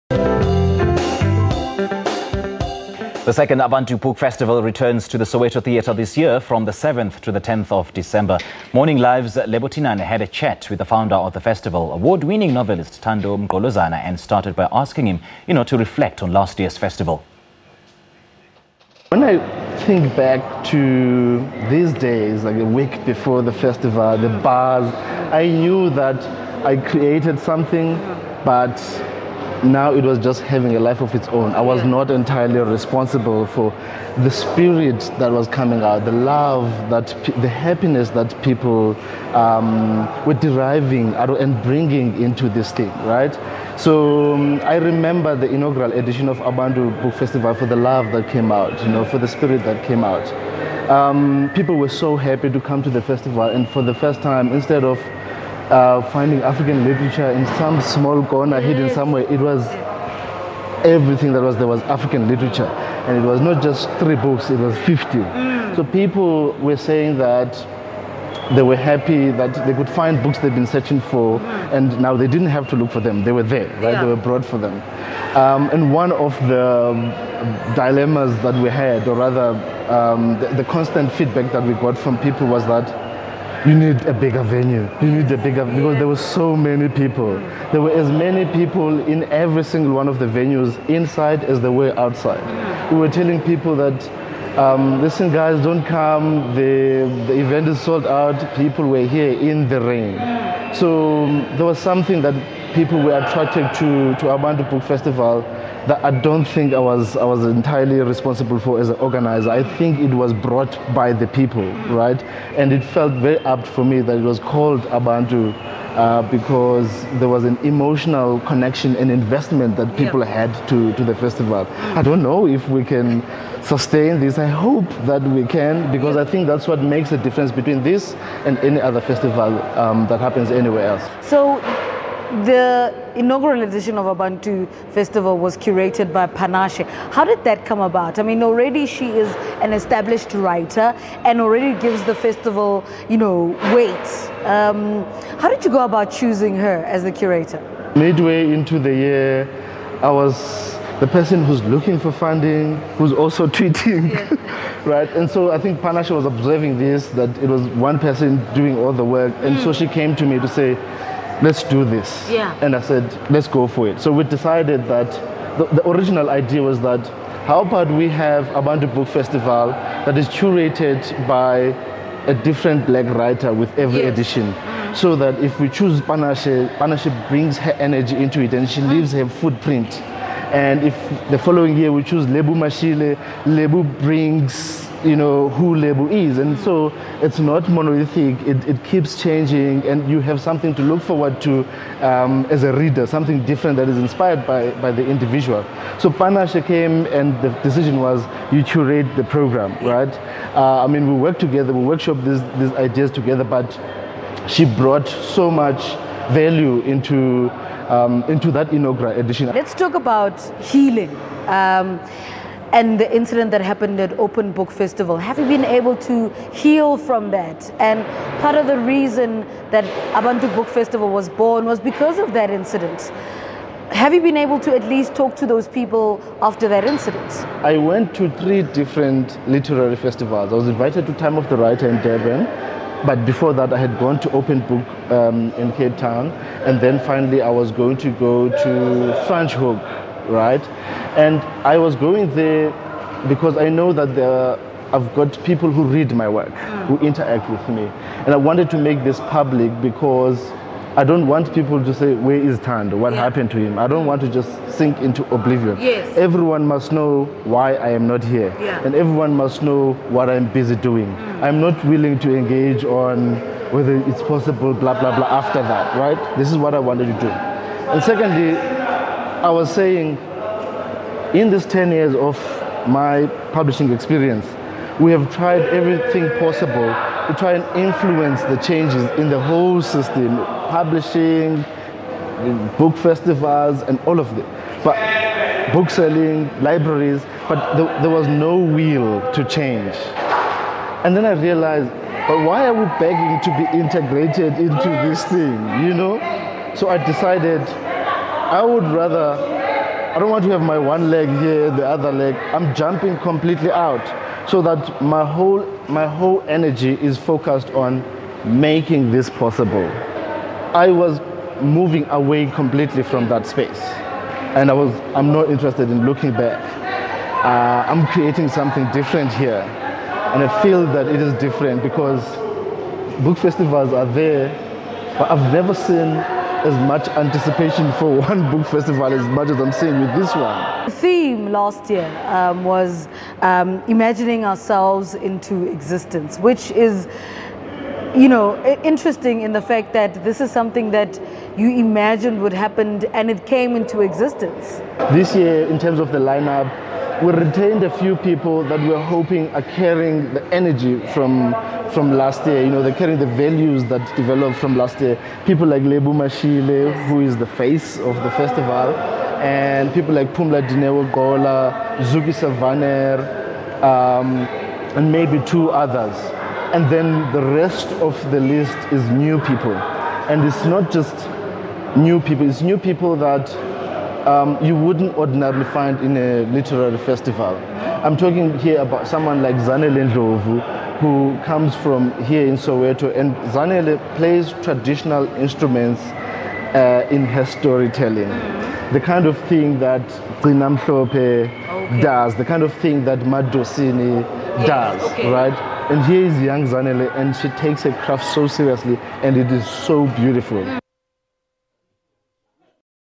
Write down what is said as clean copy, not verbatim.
The second Abantu Book Festival returns to the Soweto Theatre this year from the 7th to the 10th of December. Morning Live's Lebo Thinane had a chat with the founder of the festival, award-winning novelist Thando Mgqolozana, and started by asking him, to reflect on last year's festival. When I think back to these days, like a week before the festival, the bars, I knew that I created something, but now it was just having a life of its own. I was not entirely responsible for the spirit that was coming out, the love, the happiness that people were deriving out and bringing into this thing, right? So I remember the inaugural edition of Abantu Book Festival for the love that came out, for the spirit that came out. People were so happy to come to the festival, and for the first time, instead of finding African literature in some small corner hidden somewhere, it was everything there was African literature, and it was not just 3 books, it was 50. So people were saying that they were happy that they could find books they've been searching for, and now they didn't have to look for them, they were there, right? Yeah. They were brought for them. And one of the dilemmas that we had, or rather the constant feedback that we got from people was that you need a bigger venue. You need a bigger, because there were so many people. There were as many people in every single one of the venues inside as there were outside. We were telling people that, listen guys, don't come, the event is sold out. People were here in the rain. So there was something that people were attracted to Abantu Book Festival that I don't think I was entirely responsible for as an organizer. I think it was brought by the people, right? And it felt very apt for me that it was called Abantu because there was an emotional connection and investment that people had to the festival. I don't know if we can sustain this. I hope that we can, because I think that's what makes the difference between this and any other festival that happens anywhere else. So the inaugural edition of Abantu Festival was curated by Panache. How did that come about? I mean, already she is an established writer and already gives the festival, weight. How did you go about choosing her as the curator? Midway into the year, I was the person who's looking for funding, who's also tweeting, right? And so I think Panache was observing this, that it was one person doing all the work. And so she came to me to say, let's do this. And I said, let's go for it. So we decided that the original idea was that, how about we have Abantu Book Festival that is curated by a different black writer with every edition. So that if we choose Panache, Panache brings her energy into it and she leaves her footprint. And if the following year we choose Lebo Mashile, Lebo brings who Lebo is. And so it's not monolithic, it keeps changing, and you have something to look forward to as a reader, something different that is inspired by the individual. So Panache came, and the decision was, you curate the program, right? I mean, we work together, we workshop these ideas together, but she brought so much value into that inaugural edition. Let's talk about healing. And the incident that happened at Open Book Festival. Have you been able to heal from that? And part of the reason that Abantu Book Festival was born was because of that incident. Have you been able to at least talk to those people after that incident? I went to 3 different literary festivals. I was invited to Time of the Writer in Durban, but before that I had gone to Open Book in Cape Town, and then finally I was going to go to Franschhoek, right? And I was going there because I know that I've got people who read my work, who interact with me. And I wanted to make this public because I don't want people to say, where is Thando? What happened to him? I don't want to just sink into oblivion. Everyone must know why I am not here. And everyone must know what I'm busy doing. I'm not willing to engage on whether it's possible, blah, blah, blah, after that, right? This is what I wanted to do. And secondly, I was saying, in this 10 years of my publishing experience, we have tried everything possible to try and influence the changes in the whole system, publishing, book festivals, and all of it. But book selling, libraries, but there was no will to change. And then I realized, but why are we begging to be integrated into this thing, So I decided I would rather I don't want to have my one leg here, the other leg. I'm jumping completely out so that my whole energy is focused on making this possible. I was moving away completely from that space, and I'm not interested in looking back. I'm creating something different here, and I feel that it is different because book festivals are there, but I've never seen as much anticipation for one book festival as much as I'm seeing with this one. The theme last year was imagining ourselves into existence, which is, you know, interesting in the fact that this is something that you imagined would happen and it came into existence. This year, in terms of the lineup, we retained a few people that we're hoping are carrying the energy from last year. You know, they're carrying the values that developed from last year. People like Lebo Mashile, who is the face of the festival, and people like Phumla Dineo Gola, Zuki Savaner, and maybe two others. And then the rest of the list is new people. And it's not just new people, it's new people that you wouldn't ordinarily find in a literary festival. I'm talking here about someone like Zanele Ndlovu, who comes from here in Soweto, and Zanele plays traditional instruments in her storytelling. The kind of thing that Gcina Mhlophe does, the kind of thing that Madosini does, right? And here is young Zanele, and she takes her craft so seriously, and it is so beautiful.